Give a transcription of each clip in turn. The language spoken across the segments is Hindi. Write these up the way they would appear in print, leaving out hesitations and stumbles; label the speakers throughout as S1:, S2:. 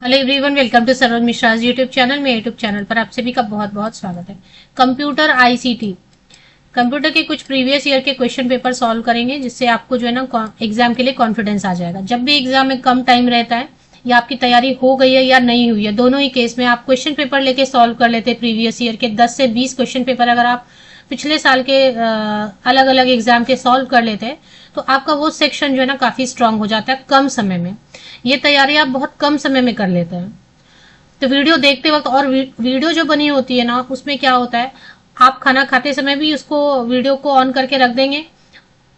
S1: Hello everyone, welcome to Saroj Mishra YouTube channel. मेरे यूट्यूब चैनल पर आप सभी का बहुत बहुत स्वागत है। कंप्यूटर आईसीटी, कंप्यूटर के कुछ प्रीवियस ईयर के क्वेश्चन पेपर सॉल्व करेंगे, जिससे आपको जो है ना एग्जाम के लिए कॉन्फिडेंस आ जाएगा। जब भी एग्जाम में कम टाइम रहता है या आपकी तैयारी हो गई है या नहीं हुई है, दोनों ही केस में आप क्वेश्चन पेपर लेके सॉल्व कर लेते हैं। प्रीवियस ईयर के 10 से 20 क्वेश्चन पेपर अगर आप पिछले साल के अलग अलग एग्जाम के सॉल्व कर लेते हैं तो आपका वो सेक्शन जो है ना काफी स्ट्रांग हो जाता है कम समय में। ये तैयारी आप बहुत कम समय में कर लेते हैं। तो वीडियो देखते वक्त और वीडियो जो बनी होती है ना, उसमें क्या होता है, आप खाना खाते समय भी उसको वीडियो को ऑन करके रख देंगे,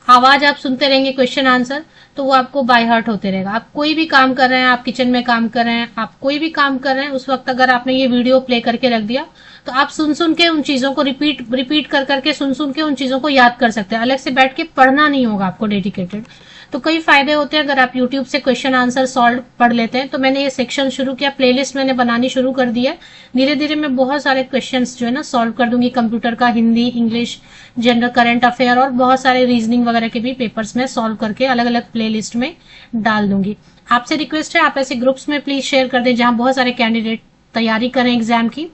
S1: आवाज आप सुनते रहेंगे क्वेश्चन आंसर, तो वो आपको बाय हार्ट होते रहेगा। आप कोई भी काम कर रहे हैं, आप किचन में काम कर रहे हैं, आप कोई भी काम कर रहे हैं, उस वक्त अगर आपने ये वीडियो प्ले करके रख दिया तो आप सुन सुन के उन चीजों को रिपीट रिपीट कर करके सुन सुन के उन चीजों को याद कर सकते हैं। अलग से बैठ के पढ़ना नहीं होगा आपको डेडिकेटेड। तो कई फायदे होते हैं अगर आप यूट्यूब से क्वेश्चन आंसर सॉल्व पढ़ लेते हैं। तो मैंने ये सेक्शन शुरू किया, प्लेलिस्ट मैंने बनानी शुरू कर दी है। धीरे धीरे मैं बहुत सारे क्वेश्चंस जो है ना सॉल्व कर दूंगी। कंप्यूटर का Hindi, English, general current affair और बहुत सारे रीजनिंग वगैरह के भी पेपर्स में सॉल्व करके अलग अलग प्लेलिस्ट में डाल दूंगी। आपसे रिक्वेस्ट है, आप ऐसे ग्रुप्स में प्लीज शेयर कर दें जहां बहुत सारे कैंडिडेट तैयारी करें एग्जाम की,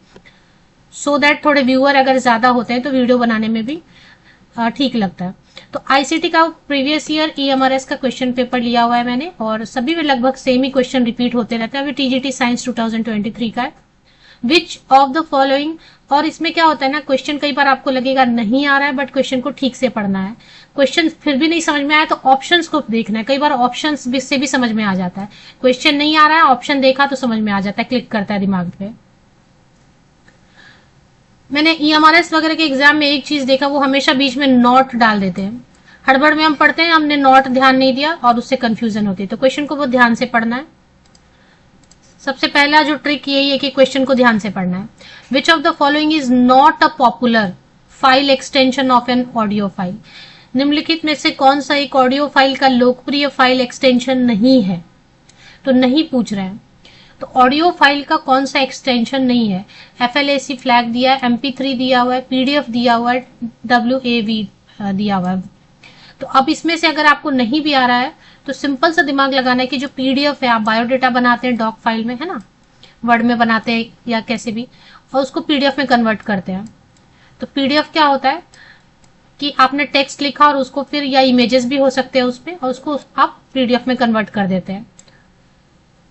S1: सो दैट थोड़े व्यूअर अगर ज्यादा होते हैं तो वीडियो बनाने में भी ठीक लगता है। तो आईसीटी का प्रीवियस ईयर ईएमआरएस का क्वेश्चन पेपर लिया हुआ है मैंने, और सभी में लगभग सेम ही क्वेश्चन रिपीट होते रहते हैं। अभी टीजीटी साइंस 2023 का है। विच ऑफ द फॉलोइंग, और इसमें क्या होता है ना, क्वेश्चन कई बार आपको लगेगा नहीं आ रहा है, बट क्वेश्चन को ठीक से पढ़ना है। क्वेश्चन फिर भी नहीं समझ में आया तो ऑप्शंस को देखना है। कई बार ऑप्शंस से भी समझ में आ जाता है। क्वेश्चन नहीं आ रहा है, ऑप्शन देखा तो समझ में आ जाता है, क्लिक करता है दिमाग पे। मैंने ईएमआरएस वगैरह के एग्जाम में एक चीज देखा, वो हमेशा बीच में नॉट डाल देते हैं। हड़बड़ में हम पढ़ते हैं, हमने नॉट ध्यान नहीं दिया और उससे कंफ्यूजन होती है। तो क्वेश्चन को वो ध्यान से पढ़ना है। सबसे पहला जो ट्रिक यही है कि क्वेश्चन को ध्यान से पढ़ना है। Which of the following is not a popular file extension of an audio file. निम्नलिखित में से कौन सा एक ऑडियो फाइल का लोकप्रिय फाइल एक्सटेंशन नहीं है। तो नहीं पूछ रहे हैं, तो ऑडियो फाइल का कौन सा एक्सटेंशन नहीं है। FLAC फ्लैग दिया है, MP3 दिया हुआ है, PDF दिया हुआ है, WAV दिया हुआ है। तो अब इसमें से अगर आपको नहीं भी आ रहा है तो सिंपल सा दिमाग लगाना है कि जो PDF है, आप बायोडेटा बनाते हैं डॉक फाइल में, है ना, वर्ड में बनाते हैं या कैसे भी, और उसको PDF में कन्वर्ट करते हैं। तो PDF क्या होता है कि आपने टेक्स्ट लिखा और उसको फिर, या इमेजेस भी हो सकते हैं उसमें, और उसको आप PDF में कन्वर्ट कर देते हैं।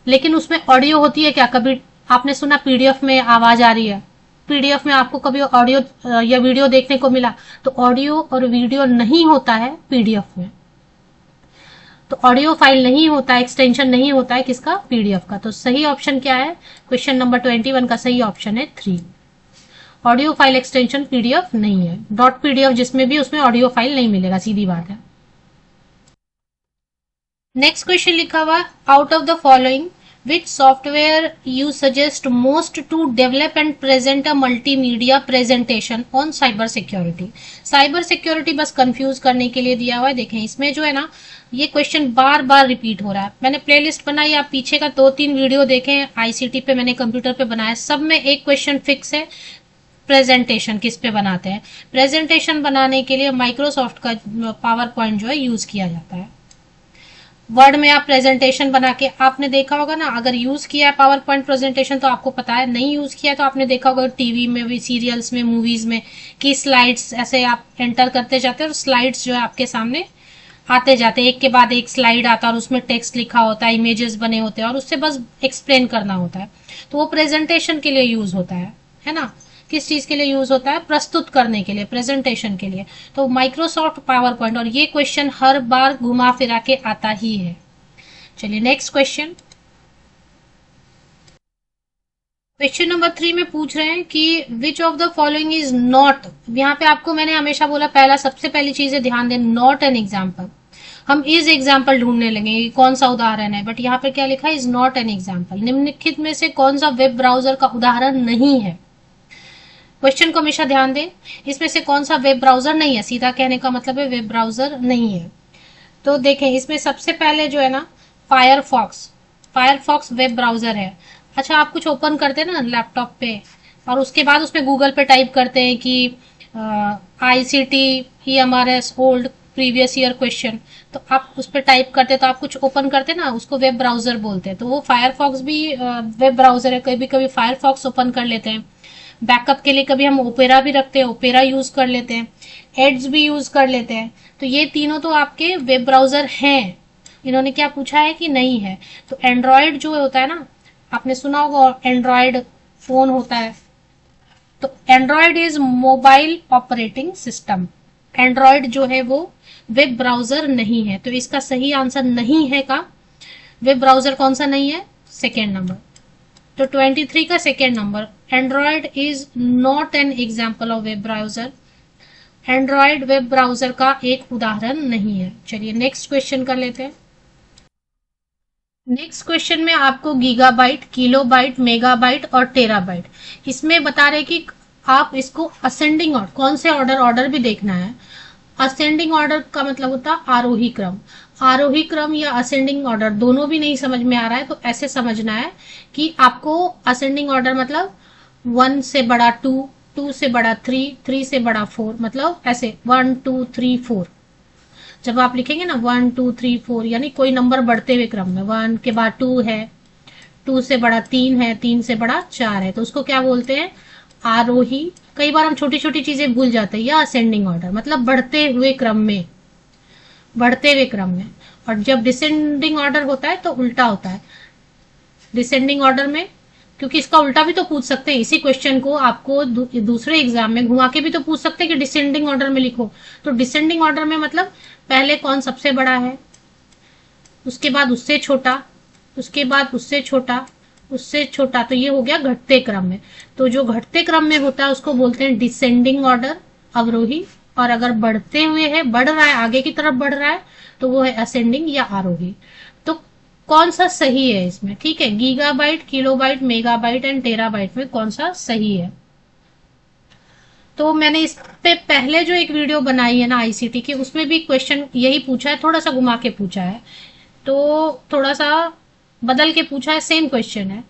S1: लेकिन उसमें ऑडियो होती है क्या? कभी आपने सुना PDF में आवाज आ रही है? PDF में आपको कभी ऑडियो या वीडियो देखने को मिला? तो ऑडियो और वीडियो नहीं होता है PDF में। तो ऑडियो फाइल नहीं होता है, एक्सटेंशन नहीं होता है किसका? PDF का। तो सही ऑप्शन क्या है? क्वेश्चन नंबर 21 का सही ऑप्शन है 3। ऑडियो फाइल एक्सटेंशन PDF नहीं है। .pdf जिसमें भी, उसमें ऑडियो फाइल नहीं मिलेगा, सीधी बात है। नेक्स्ट क्वेश्चन लिखा हुआ, out of the following which software you suggest most to develop and present a multimedia presentation on cyber security। Cyber security बस कंफ्यूज करने के लिए दिया हुआ है। देखें इसमें जो है ना, ये क्वेश्चन बार बार रिपीट हो रहा है। मैंने प्लेलिस्ट बनाई, आप पीछे का 2-3 वीडियो देखें, आईसीटी पे मैंने कंप्यूटर पे बनाया, सब में एक क्वेश्चन फिक्स है। प्रेजेंटेशन किस पे बनाते हैं? प्रेजेंटेशन बनाने के लिए माइक्रोसॉफ्ट का पावर पॉइंट जो है यूज किया जाता है। वर्ड में आप प्रेजेंटेशन बना के, आपने देखा होगा ना, अगर यूज किया है पावर पॉइंट प्रेजेंटेशन तो आपको पता है, नहीं यूज किया है तो आपने देखा होगा टीवी में भी, सीरियल्स में, मूवीज में, कि स्लाइड्स ऐसे आप एंटर करते जाते हैं और स्लाइड्स जो है आपके सामने आते जाते, एक के बाद एक स्लाइड आता है और उसमें टेक्स्ट लिखा होता है, इमेजेस बने होते हैं और उससे बस एक्सप्लेन करना होता है। तो वो प्रेजेंटेशन के लिए यूज होता है ना। किस चीज के लिए यूज होता है? प्रस्तुत करने के लिए, प्रेजेंटेशन के लिए। तो माइक्रोसॉफ्ट पावर पॉइंट, और ये क्वेश्चन हर बार घुमा फिरा के आता ही है। चलिए नेक्स्ट क्वेश्चन। क्वेश्चन नंबर 3 में पूछ रहे हैं कि which of the following is not, यहाँ पे आपको मैंने हमेशा बोला, पहला सबसे पहली चीज है ध्यान दें, नॉट एन एग्जाम्पल। हम इज एग्जाम्पल ढूंढने लगे कौन सा उदाहरण है, बट यहाँ पे क्या लिखा है? Is not an example. निम्नलिखित में से कौन सा वेब ब्राउजर का उदाहरण नहीं है? क्वेश्चन को हमेशा ध्यान दें, इसमें से कौन सा वेब ब्राउजर नहीं है, सीधा कहने का मतलब है वेब ब्राउजर नहीं है। तो देखें इसमें सबसे पहले जो है ना, फायरफॉक्स, फायरफॉक्स वेब ब्राउजर है। अच्छा, आप कुछ ओपन करते हैं ना लैपटॉप पे, और उसके बाद उसमें गूगल पे टाइप करते हैं कि ICT EMRS old previous year question, तो आप उस पर टाइप करते तो आप कुछ ओपन करते ना, उसको वेब ब्राउजर बोलते हैं। तो वो फायरफॉक्स भी वेब ब्राउजर है, कभी कभी फायरफॉक्स ओपन कर लेते हैं। बैकअप के लिए कभी हम ओपेरा भी रखते हैं, ओपेरा यूज कर लेते हैं, एड्स भी यूज कर लेते हैं। तो ये तीनों तो आपके वेब ब्राउजर हैं। इन्होंने क्या पूछा है कि नहीं है। तो एंड्रॉयड जो होता है ना, आपने सुना होगा एंड्रॉयड फोन होता है, तो Android is mobile operating system. Android जो है वो वेब ब्राउजर नहीं है, तो इसका सही आंसर नहीं है का वेब ब्राउजर कौन सा नहीं है, सेकेंड नंबर। तो 23 का second number, Android is not an example of web browser. Android web browser का एक उदाहरण नहीं है। चलिए नेक्स्ट क्वेश्चन कर लेते हैं। नेक्स्ट क्वेश्चन में आपको गीगाबाइट, किलोबाइट, मेगाबाइट और टेराबाइट, इसमें बता रहे कि आप इसको असेंडिंग ऑर्डर, कौन से ऑर्डर भी देखना है। असेंडिंग ऑर्डर का मतलब होता है आरोही क्रम। आरोही क्रम या असेंडिंग ऑर्डर दोनों भी नहीं समझ में आ रहा है तो ऐसे समझना है कि आपको असेंडिंग ऑर्डर मतलब 1 से बड़ा 2, 2 से बड़ा 3, 3 से बड़ा 4, मतलब ऐसे 1 2 3 4। जब आप लिखेंगे ना 1 2 3 4, यानी कोई नंबर बढ़ते हुए क्रम में, 1 के बाद 2 है, 2 से बड़ा 3 है, 3 से बड़ा 4 है, तो उसको क्या बोलते हैं, आरोही। कई बार हम छोटी छोटी चीजें भूल जाते हैं, या असेंडिंग ऑर्डर मतलब बढ़ते हुए क्रम में, बढ़ते हुए क्रम में। और जब डिसेंडिंग ऑर्डर होता है तो उल्टा होता है। डिसेंडिंग ऑर्डर में, क्योंकि इसका उल्टा भी तो पूछ सकते हैं, इसी क्वेश्चन को आपको दूसरे एग्जाम में घुमा के भी तो पूछ सकते हैं कि डिसेंडिंग ऑर्डर में लिखो। तो डिसेंडिंग ऑर्डर में मतलब पहले कौन सबसे बड़ा है, उसके बाद उससे छोटा, उसके बाद उससे छोटा, उससे छोटा, तो ये हो गया घटते क्रम में। तो जो घटते क्रम में होता है उसको बोलते हैं डिसेंडिंग ऑर्डर, अवरोही। और अगर बढ़ते हुए है, बढ़ रहा है, आगे की तरफ बढ़ रहा है, तो वो है असेंडिंग या आरोही। तो कौन सा सही है इसमें, ठीक है, gigabyte, kilobyte, megabyte and terabyte में कौन सा सही है। तो मैंने इस पे पहले जो एक वीडियो बनाई है ना आईसीटी की, उसमें भी क्वेश्चन यही पूछा है, थोड़ा सा घुमा के पूछा है, तो थोड़ा सा बदल के पूछा है, सेम क्वेश्चन है।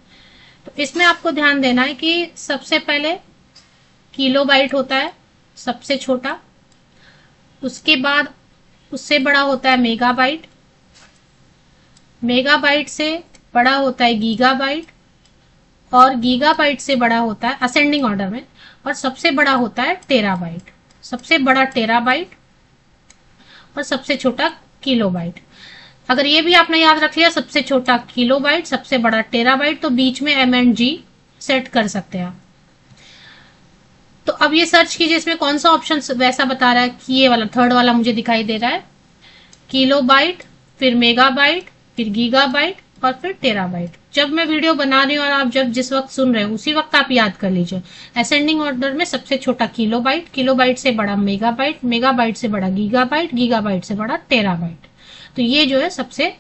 S1: तो इसमें आपको ध्यान देना है कि सबसे पहले किलोबाइट होता है सबसे छोटा, उसके बाद उससे बड़ा होता है मेगाबाइट, मेगाबाइट से बड़ा होता है गीगाबाइट, और गीगाबाइट से बड़ा होता है असेंडिंग ऑर्डर में, और सबसे बड़ा होता है टेराबाइट। सबसे बड़ा टेराबाइट और सबसे छोटा किलोबाइट। अगर ये भी आपने याद रख लिया, सबसे छोटा किलोबाइट, सबसे बड़ा टेराबाइट, तो बीच में एम एंड जी सेट कर सकते हैं आप। तो अब ये सर्च कीजिए, इसमें कौन सा ऑप्शन वैसा बता रहा है कि ये वाला थर्ड वाला मुझे दिखाई दे रहा है, किलोबाइट, फिर मेगाबाइट, फिर गीगाबाइट और फिर टेराबाइट। जब मैं वीडियो बना रही हूँ और आप जब जिस वक्त सुन रहे हो उसी वक्त आप याद कर लीजिए। असेंडिंग ऑर्डर में सबसे छोटा किलोबाइट, किलोबाइट से बड़ा मेगाबाइट, मेगाबाइट से बड़ा गीगाबाइट, गीगाबाइट से बड़ा टेराबाइट। तो ये जो है सबसे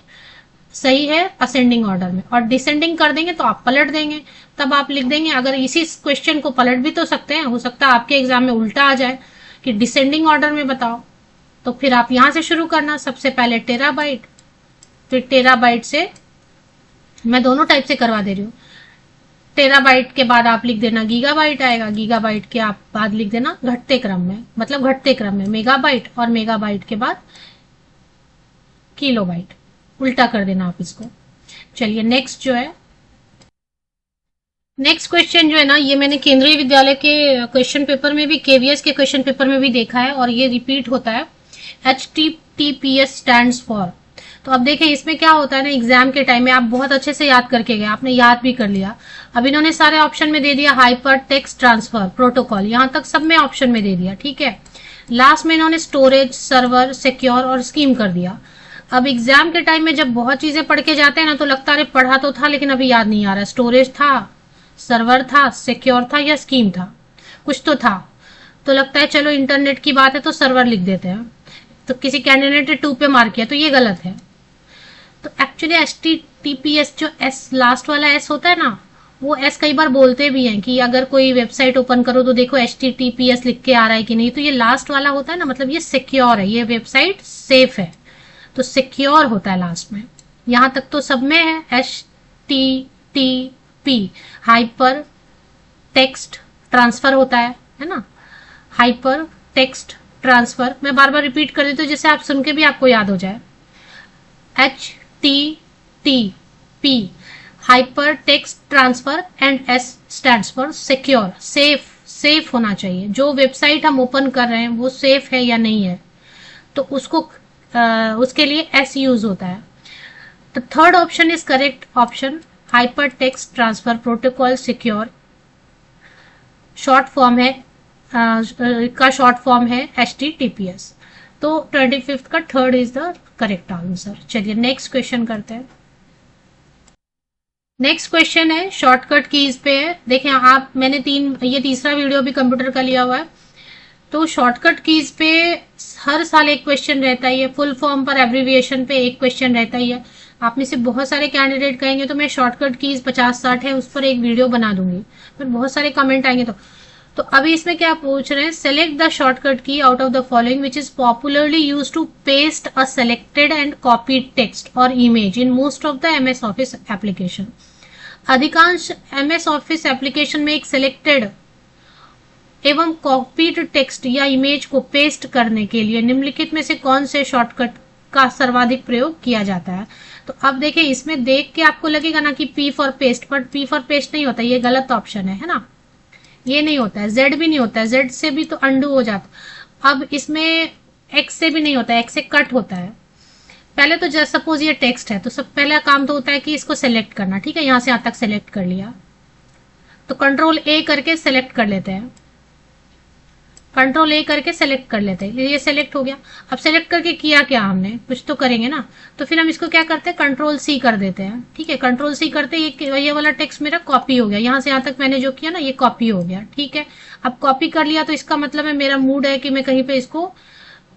S1: सही है असेंडिंग ऑर्डर में। और डिसेंडिंग कर देंगे तो आप पलट देंगे, तब आप लिख देंगे, अगर इसी क्वेश्चन को पलट भी तो सकते हैं, हो सकता है आपके एग्जाम में उल्टा आ जाए कि डिसेंडिंग ऑर्डर में बताओ, तो फिर आप यहां से शुरू करना, सबसे पहले टेराबाइट, फिर टेराबाइट से, मैं दोनों टाइप से करवा दे रही हूँ, टेराबाइट के बाद आप लिख देना गीगाबाइट आएगा, गीगाबाइट के आप बाद लिख देना घटते क्रम में, मतलब घटते क्रम में मेगाबाइट, और मेगाबाइट के बाद किलोबाइट, उल्टा कर देना आप इसको। चलिए नेक्स्ट जो है, नेक्स्ट क्वेश्चन जो है ना, ये मैंने केंद्रीय विद्यालय के क्वेश्चन पेपर में भी, केवीएस के क्वेश्चन पेपर में भी देखा है, और ये रिपीट होता है। HTTPS stands for. तो अब देखें इसमें क्या होता है ना, एग्जाम के टाइम में आप बहुत अच्छे से याद करके गए, आपने याद भी कर लिया। अब इन्होंने सारे ऑप्शन में दे दिया हाइपर टेक्स्ट ट्रांसफर प्रोटोकॉल, यहां तक सब में ऑप्शन में दे दिया, ठीक है। लास्ट में इन्होंने स्टोरेज, सर्वर, सिक्योर और स्कीम कर दिया। अब एग्जाम के टाइम में जब बहुत चीजें पढ़ के जाते हैं ना, तो लगता है पढ़ा तो था लेकिन अभी याद नहीं आ रहा, स्टोरेज था, सर्वर था, सिक्योर था या स्कीम था, कुछ तो था। तो लगता है चलो इंटरनेट की बात है तो सर्वर लिख देते हैं, तो किसी कैंडिडेट ने 2 पे मार्क किया, तो ये गलत है। तो एक्चुअली HTTPS जो एस लास्ट वाला एस होता है ना, वो एस कई बार बोलते भी हैं कि अगर कोई वेबसाइट ओपन करो तो देखो HTTPS लिख के आ रहा है कि नहीं, तो ये लास्ट वाला होता है ना, मतलब ये सिक्योर है, ये वेबसाइट सेफ है, तो सिक्योर होता है लास्ट में। यहां तक तो सब में है। HTTP हाइपर टेक्स्ट ट्रांसफर होता है ना, हाइपर टेक्स्ट ट्रांसफर, मैं बार बार रिपीट कर देती हूँ जिससे आप सुन के भी आपको याद हो जाए। HTTP hyper text transfer and S stands for secure, safe होना चाहिए। जो वेबसाइट हम ओपन कर रहे हैं वो सेफ है या नहीं है, तो उसके लिए S यूज होता है। तो third option is correct option, hyper text transfer protocol secure. Short form है का शॉर्ट फॉर्म है HTTPS। तो 25th का third is the correct answer. चलिए नेक्स्ट क्वेश्चन करते हैं। नेक्स्ट क्वेश्चन है शॉर्टकट कीज पे है। देखें आप, मैंने ये तीसरा वीडियो भी कंप्यूटर का लिया हुआ है। तो शॉर्टकट कीज पे हर साल एक क्वेश्चन रहता ही है, फुल फॉर्म पर एब्रीविएशन पे एक क्वेश्चन रहता ही है। आप में से बहुत सारे कैंडिडेट कहेंगे तो मैं शॉर्टकट कीज 50-60 है उस पर एक वीडियो बना दूंगी, पर बहुत सारे कमेंट आएंगे। तो अभी इसमें क्या पूछ रहे हैं, select the shortcut key out of the following which is popularly use to paste a selected and copied text और image in most of the MS office application. अधिकांश MS ऑफिस एप्लीकेशन में एक सेलेक्टेड एवं कॉपीड टेक्स्ट या इमेज को पेस्ट करने के लिए निम्नलिखित में से कौन से शॉर्टकट का सर्वाधिक प्रयोग किया जाता है। तो अब देखिए, इसमें देख के आपको लगेगा ना कि P फॉर पेस्ट, पर P फॉर पेस्ट नहीं होता, ये गलत ऑप्शन है ना, ये नहीं होता है। Z भी नहीं होता है, Z से भी तो अंडू हो जाता। अब इसमें X से भी नहीं होता है, X से कट होता है। पहले तो जस्ट सपोज ये टेक्स्ट है, तो सब पहला काम तो होता है कि इसको सेलेक्ट करना। ठीक है, यहां से यहां तक सेलेक्ट कर लिया, तो कंट्रोल A करके सेलेक्ट कर लेते हैं, कंट्रोल A करके सेलेक्ट कर लेते हैं। ये सेलेक्ट हो गया। अब सेलेक्ट करके किया क्या हमने, कुछ तो करेंगे ना, तो फिर हम इसको क्या करते हैं, कंट्रोल C कर देते हैं। ठीक है, कंट्रोल C करते ये वाला टेक्स्ट मेरा कॉपी हो गया, यहां से यहां तक मैंने जो किया ना ये कॉपी हो गया। ठीक है, अब कॉपी कर लिया तो इसका मतलब है मेरा मूड है कि मैं कहीं पे इसको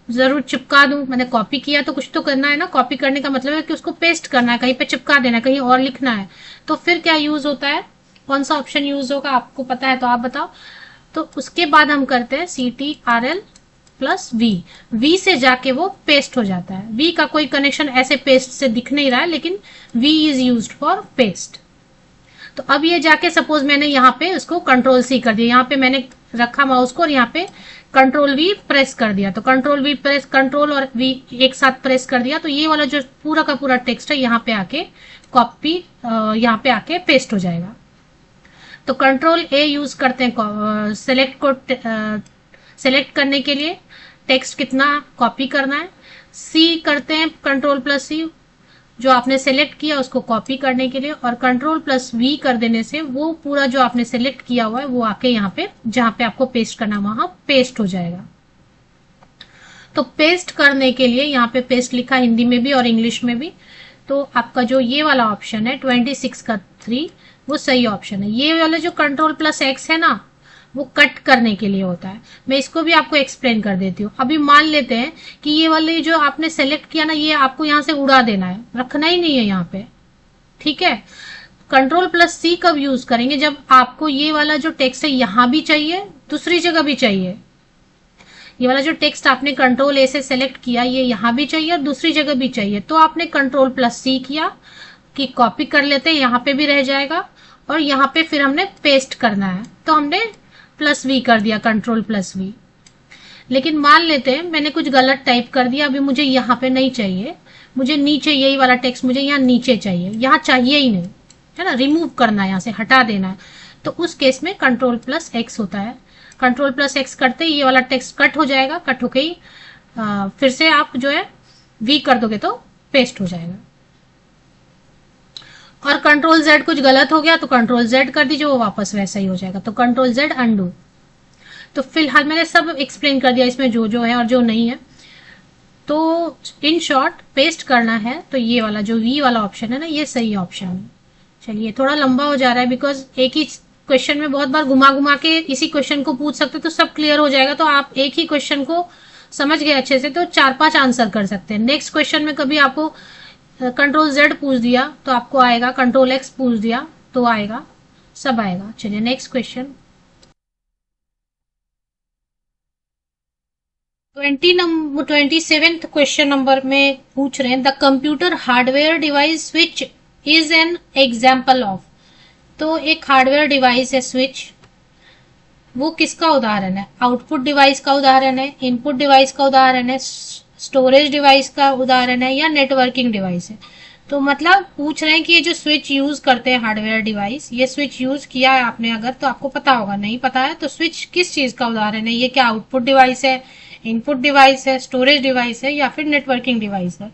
S1: जरूर चिपका दूं। मैंने कॉपी किया तो कुछ तो करना है ना, कॉपी करने का मतलब है कि उसको पेस्ट करना है, कहीं पे चिपका देना है, कहीं और लिखना है। तो फिर क्या यूज होता है, कौन सा ऑप्शन यूज होगा, आपको पता है तो आप बताओ। तो उसके बाद हम करते हैं CTRL+V, V से जाके वो पेस्ट हो जाता है। V का कोई कनेक्शन ऐसे पेस्ट से दिख नहीं रहा है, लेकिन V is used for paste. तो अब ये जाके सपोज मैंने यहाँ पे उसको कंट्रोल C कर दिया, यहाँ पे मैंने रखा माउस को और यहाँ पे कंट्रोल V प्रेस कर दिया, तो कंट्रोल V प्रेस, कंट्रोल और V एक साथ प्रेस कर दिया, तो ये वाला जो पूरा का पूरा टेक्स्ट है यहाँ पे आके कॉपी, यहाँ पे आके पेस्ट हो जाएगा। तो कंट्रोल A यूज करते हैं सेलेक्ट करने के लिए, टेक्स्ट कितना कॉपी करना है। C करते हैं कंट्रोल+C, जो आपने सेलेक्ट किया उसको कॉपी करने के लिए, और कंट्रोल+V कर देने से वो पूरा जो आपने सेलेक्ट किया हुआ है वो आके यहाँ पे जहां पे आपको पेस्ट करना वहां पेस्ट हो जाएगा। तो पेस्ट करने के लिए यहाँ पे पेस्ट लिखा हिंदी में भी और इंग्लिश में भी। तो आपका जो ये वाला ऑप्शन है 26 का 3 वो सही ऑप्शन है। ये वाला जो कंट्रोल+X है ना वो कट करने के लिए होता है। मैं इसको भी आपको एक्सप्लेन कर देती हूँ। अभी मान लेते हैं कि ये वाले जो आपने सेलेक्ट किया ना ये आपको यहाँ से उड़ा देना है, रखना ही नहीं है यहाँ पे। ठीक है, कंट्रोल+C कब यूज करेंगे, जब आपको ये वाला जो टेक्स्ट है यहाँ भी चाहिए, दूसरी जगह भी चाहिए। ये वाला जो टेक्स्ट आपने कंट्रोल A से सेलेक्ट किया ये यहाँ भी चाहिए और दूसरी जगह भी चाहिए, तो आपने कंट्रोल+C किया कि कॉपी कर लेते हैं, यहाँ पे भी रह जाएगा और यहाँ पे फिर हमने पेस्ट करना है, तो हमने +V कर दिया, कंट्रोल+V। लेकिन मान लेते हैं मैंने कुछ गलत टाइप कर दिया, अभी मुझे यहाँ पे नहीं चाहिए, मुझे नीचे यही वाला टेक्स्ट मुझे यहाँ नीचे चाहिए, यहाँ चाहिए ही नहीं है ना, रिमूव करना है, यहाँ से हटा देना है। तो उस केस में कंट्रोल+X होता है। कंट्रोल+X करते ही ये वाला टेक्स्ट कट हो जाएगा, कट होके ही फिर से आप जो है V कर दोगे तो पेस्ट हो जाएगा। और कंट्रोल Z कुछ गलत हो गया तो कंट्रोल Z कर दीजिए, वो वापस वैसा ही हो जाएगा। तो कंट्रोल Z अंडू। तो फिलहाल मैंने सब एक्सप्लेन कर दिया इसमें जो जो है और जो नहीं है। तो इन शॉर्ट पेस्ट करना है तो ये वाला जो V वाला ऑप्शन है ना ये सही ऑप्शन है। चलिए थोड़ा लंबा हो जा रहा है बिकॉज एक ही क्वेश्चन में बहुत बार घुमा घुमा के इसी क्वेश्चन को पूछ सकते, तो सब क्लियर हो जाएगा। तो आप एक ही क्वेश्चन को समझ गए अच्छे से तो 4-5 आंसर कर सकते हैं। नेक्स्ट क्वेश्चन में कभी आपको कंट्रोल Z पूछ दिया तो आपको आएगा, कंट्रोल X पूछ दिया तो आएगा, सब आएगा। चलिए next question 27th question number में पूछ रहे हैं the computer hardware device switch is an example of. तो एक हार्डवेयर डिवाइस है स्विच, वो किसका उदाहरण है? आउटपुट डिवाइस का उदाहरण है, इनपुट डिवाइस का उदाहरण है, स्टोरेज डिवाइस का उदाहरण है, या नेटवर्किंग डिवाइस है? तो मतलब पूछ रहे हैं कि ये जो स्विच यूज करते हैं हार्डवेयर डिवाइस, ये स्विच यूज किया है आपने अगर, तो आपको पता होगा। नहीं पता है तो स्विच किस चीज का उदाहरण है? ये क्या आउटपुट डिवाइस है, इनपुट डिवाइस है, स्टोरेज डिवाइस है, या फिर नेटवर्किंग डिवाइस है?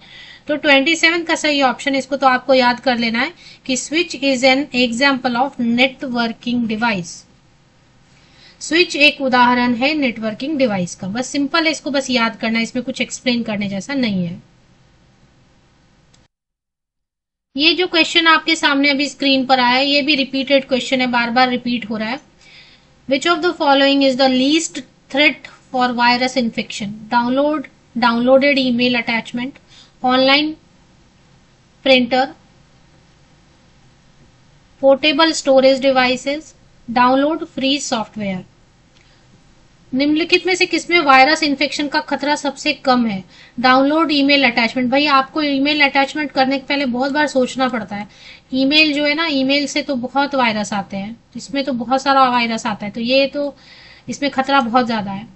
S1: तो 27 का सही ऑप्शन, इसको तो आपको याद कर लेना है कि switch is an example of networking device. Switch एक उदाहरण है नेटवर्किंग डिवाइस का। बस सिंपल है, इसको बस याद करना है, इसमें कुछ एक्सप्लेन करने जैसा नहीं है। ये जो क्वेश्चन आपके सामने अभी स्क्रीन पर आया है, ये भी रिपीटेड क्वेश्चन है, बार बार रिपीट हो रहा है। Which of the following is the least threat for virus infection? Downloaded email attachment, online printer, portable storage devices, download free software. निम्नलिखित में से किसमें वायरस इन्फेक्शन का खतरा सबसे कम है? Download email attachment. भाई आपको ईमेल अटैचमेंट करने के पहले बहुत बार सोचना पड़ता है। ईमेल जो है ना, ईमेल से तो बहुत वायरस आते हैं, इसमें तो बहुत सारा वायरस आता है, तो ये तो इसमें खतरा बहुत ज्यादा है।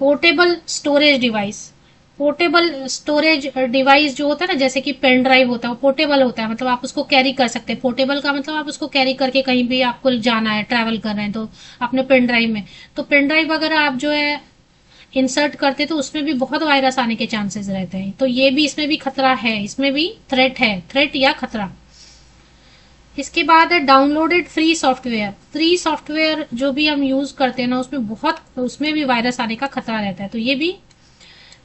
S1: Portable storage device, portable storage device जो होता है ना, जैसे कि पेन ड्राइव होता है, वो पोर्टेबल होता है, मतलब आप उसको कैरी कर सकते हैं। पोर्टेबल का मतलब आप उसको कैरी करके कहीं भी आपको जाना है, ट्रैवल कर रहे हैं तो अपने पेन ड्राइव में, तो पेन ड्राइव अगर आप जो है इंसर्ट करते तो उसमें भी बहुत वायरस आने के चांसेस रहते हैं। तो ये भी, इसमें भी खतरा है, इसमें भी थ्रेट है, थ्रेट या खतरा। इसके बाद है downloaded free software. Free software जो भी हम यूज करते हैं ना, उसमें भी वायरस आने का खतरा रहता है, तो ये भी।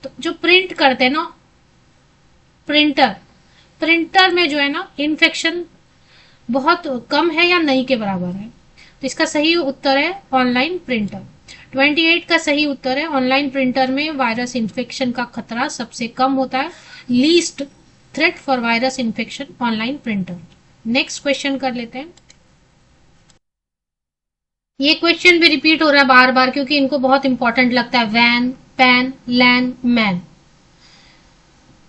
S1: तो जो प्रिंट करते हैं ना, प्रिंटर, प्रिंटर में जो है ना इन्फेक्शन बहुत कम है या नहीं के बराबर है? तो इसका सही उत्तर है ऑनलाइन प्रिंटर। 28 का सही उत्तर है ऑनलाइन प्रिंटर में वायरस इन्फेक्शन का खतरा सबसे कम होता है। Least threat for virus infection online printer. Next question कर लेते हैं। ये क्वेश्चन भी रिपीट हो रहा है बार बार, क्योंकि इनको बहुत इंपॉर्टेंट लगता है। वैन, पैन, लैन, मैन।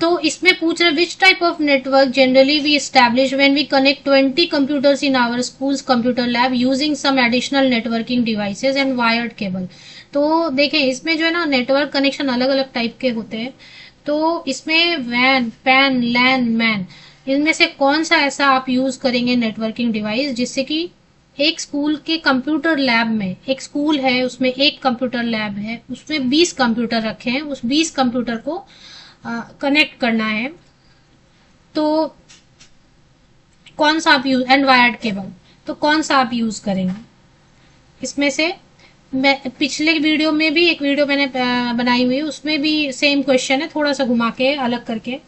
S1: तो इसमें पूछ रहे which type of network generally we establish when we connect 20 computers in our schools computer lab using some additional networking devices and wired cable. तो देखें, इसमें जो है ना नेटवर्क कनेक्शन अलग अलग टाइप के होते हैं। तो इसमें वैन, पैन, लैन, मैन, इनमें से कौन सा ऐसा आप यूज करेंगे नेटवर्किंग डिवाइस जिससे कि एक स्कूल के कंप्यूटर लैब में, एक स्कूल है उसमें एक कंप्यूटर लैब है, उसमें 20 कंप्यूटर रखे हैं, उस 20 कंप्यूटर को कनेक्ट करना है, तो कौन सा आप यूज, एंड वायर्ड केबल, तो कौन सा आप यूज करेंगे इसमें से? मैं पिछले वीडियो में भी एक वीडियो मैंने बनाई हुई है, उसमें भी सेम क्वेश्चन है, थोड़ा सा घुमा के अलग करके।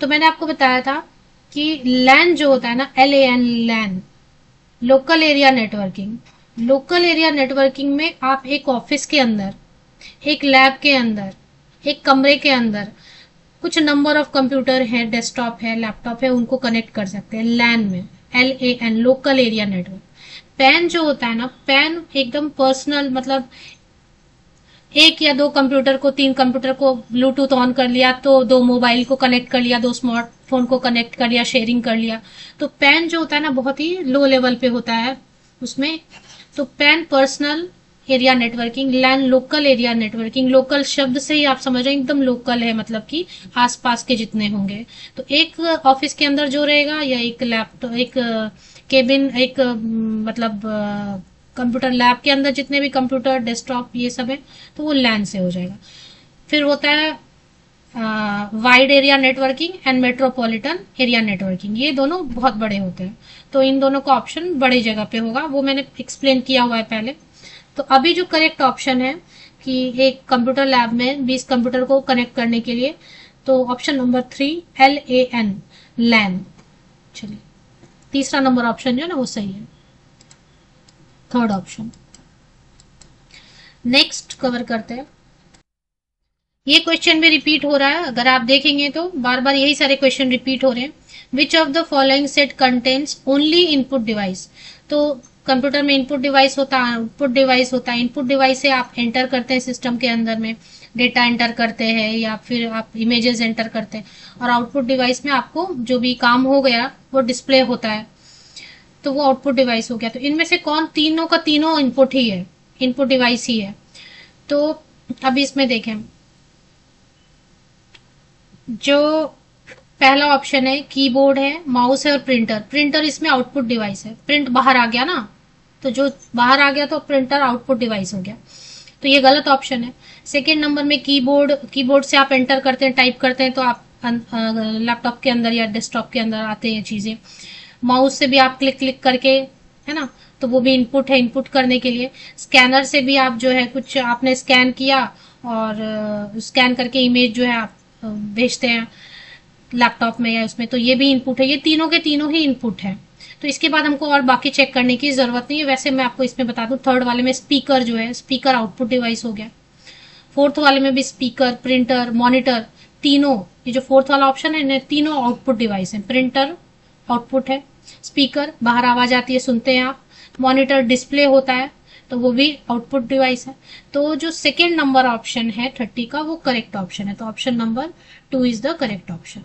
S1: तो मैंने आपको बताया था कि लैन जो होता है ना, LAN, LAN, local area networking. Local area networking में आप एक ऑफिस के अंदर, एक लैब के अंदर, एक कमरे के अंदर कुछ नंबर ऑफ कंप्यूटर है, डेस्कटॉप है, लैपटॉप है, उनको कनेक्ट कर सकते हैं लैन में। LAN, local area network. Pan जो होता है ना, पैन एकदम पर्सनल, मतलब एक या दो कंप्यूटर को, 3 कंप्यूटर को ब्लूटूथ ऑन कर लिया तो 2 मोबाइल को कनेक्ट कर लिया, 2 स्मार्टफोन को कनेक्ट कर लिया, शेयरिंग कर लिया। तो पैन जो होता है ना बहुत ही लो लेवल पे होता है उसमें। तो पैन पर्सनल एरिया नेटवर्किंग, लैन लोकल एरिया नेटवर्किंग। लोकल शब्द से ही आप समझ रहे हैं एकदम लोकल है, मतलब कि आसपास के जितने होंगे। तो एक ऑफिस के अंदर जो रहेगा, या एक लैपटॉप, एक केबिन, एक मतलब कंप्यूटर लैब के अंदर जितने भी कंप्यूटर, डेस्कटॉप, ये सब है, तो वो लैन से हो जाएगा। फिर होता है wide area networking and metropolitan area networking. ये दोनों बहुत बड़े होते हैं, तो इन दोनों का ऑप्शन बड़ी जगह पे होगा, वो मैंने एक्सप्लेन किया हुआ है पहले। तो अभी जो करेक्ट ऑप्शन है कि एक कंप्यूटर लैब में 20 कंप्यूटर को कनेक्ट करने के लिए, तो ऑप्शन नंबर 3 LAN, लैन। चलिए, तीसरा नंबर ऑप्शन जो है ना वो सही है, थर्ड ऑप्शन। नेक्स्ट कवर करते हैं। ये क्वेश्चन भी रिपीट हो रहा है, अगर आप देखेंगे तो बार बार यही सारे क्वेश्चन रिपीट हो रहे हैं। Which of the following set contains only input device? तो कंप्यूटर में इनपुट डिवाइस होता है, आउटपुट डिवाइस होता है। इनपुट डिवाइस से आप एंटर करते हैं सिस्टम के अंदर में, डेटा एंटर करते हैं या फिर आप इमेजेस एंटर करते हैं, और आउटपुट डिवाइस में आपको जो भी काम हो गया वो डिस्प्ले होता है। तो वो आउटपुट डिवाइस हो गया। तो इनमें से कौन, तीनों का तीनों इनपुट ही है, इनपुट डिवाइस ही है। तो अभी इसमें देखें, जो पहला ऑप्शन है कीबोर्ड है, माउस है और प्रिंटर। प्रिंटर इसमें आउटपुट डिवाइस है, प्रिंट बाहर आ गया ना, तो जो बाहर आ गया तो प्रिंटर आउटपुट डिवाइस हो गया, तो ये गलत ऑप्शन है। सेकेंड नंबर में कीबोर्ड, कीबोर्ड से आप एंटर करते हैं, टाइप करते हैं, तो आप लैपटॉप के अंदर या डेस्कटॉप के अंदर आते हैं चीजें। माउस से भी आप क्लिक क्लिक करके, है ना, तो वो भी इनपुट है, इनपुट करने के लिए। स्कैनर से भी आप जो है कुछ आपने स्कैन किया और स्कैन करके इमेज जो है आप भेजते हैं लैपटॉप में या उसमें, तो ये भी इनपुट है। ये तीनों के तीनों ही इनपुट है। तो इसके बाद हमको और बाकी चेक करने की जरूरत नहीं है। वैसे मैं आपको इसमें बता दूं, थर्ड वाले में स्पीकर जो है, स्पीकर आउटपुट डिवाइस हो गया। फोर्थ वाले में भी स्पीकर, प्रिंटर, मॉनिटर, तीनों, ये जो फोर्थ वाला ऑप्शन है, इन्हें तीनों आउटपुट डिवाइस है। प्रिंटर आउटपुट है, स्पीकर बाहर आवाज आती है, सुनते हैं आप, मॉनिटर डिस्प्ले होता है, तो वो भी आउटपुट डिवाइस है। तो जो सेकेंड नंबर ऑप्शन है 30 का, वो करेक्ट ऑप्शन है। तो option number 2 is the correct option.